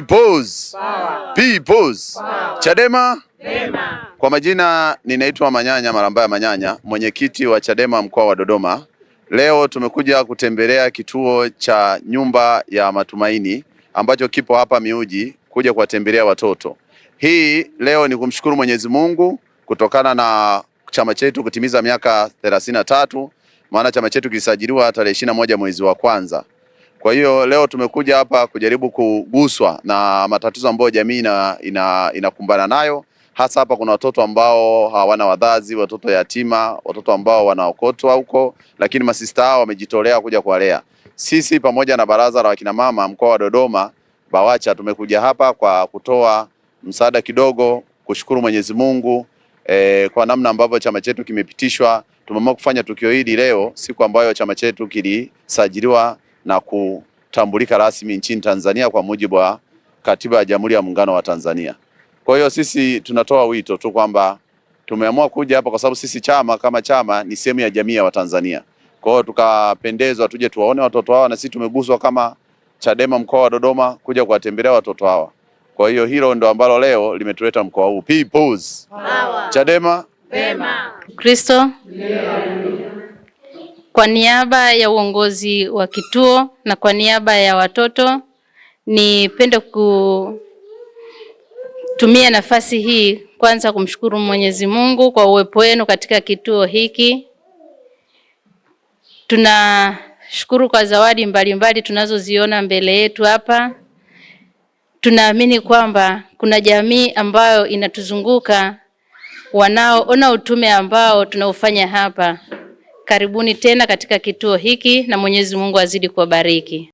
Peoples. Peoples. Chadema. Dema. Kwa majina ninaitwa Manyanya Marambaya Manyanya, mwenyekiti wa Chadema mkoa wa Dodoma. Leo tumekuja kutembelea kituo cha Nyumba ya Matumaini ambacho kipo hapa Miuji kuja kuwatembelea watoto. Hii leo ni kumshukuru Mwenyezi Mungu kutokana na chama chetu kutimiza miaka 33, maana chama chetu kilisajiliwa tarehe 21 mwezi wa kwanza. Kwa hiyo leo tumekuja hapa kujaribu kuguswa na matatizo ambayo jamii inakumbana nayo. Hasa hapa kuna watoto ambao hawana wazazi, watoto yatima, watoto ambao wanaokotwa huko, lakini masista hao wamejitolea kuja kuwalea. Sisi pamoja na baraza la wakina mama mkoa wa Dodoma BAWACHA tumekuja hapa kwa kutoa msaada kidogo, kushukuru Mwenyezi Mungu kwa namna ambavyo chama chetu kimepitishwa. Tumeamua kufanya tukio hili leo, siku ambayo chama chetu kilisajiliwa na kutambulika rasmi nchini Tanzania kwa mujibu wa Katiba ya Jamhuri ya Muungano wa Tanzania. Kwa hiyo sisi tunatoa wito tu kwamba tumeamua kuja hapa kwa sababu sisi kama chama ni sehemu ya jamii ya Watanzania. Kwa hiyo tukapendezwa tuje tuwaone watoto hawa, na sisi tumeguswa kama Chadema mkoa wa Dodoma kuja kuwatembelea watoto hawa. Kwa hiyo hilo ndo ambalo leo limetuleta mkoa huu. Peoples. Chadema. Dema. Kristo. Kwa niaba ya uongozi wa kituo na kwa niaba ya watoto, nipende kutumia nafasi hii kwanza kumshukuru Mwenyezi Mungu kwa uwepo wenu katika kituo hiki. Tunashukuru kwa zawadi mbalimbali tunazoziona mbele yetu hapa. Tunaamini kwamba kuna jamii ambayo inatuzunguka wanaoona utume ambao tunaufanya hapa. Karibuni tena katika kituo hiki na Mwenyezi Mungu azidi kuwabariki.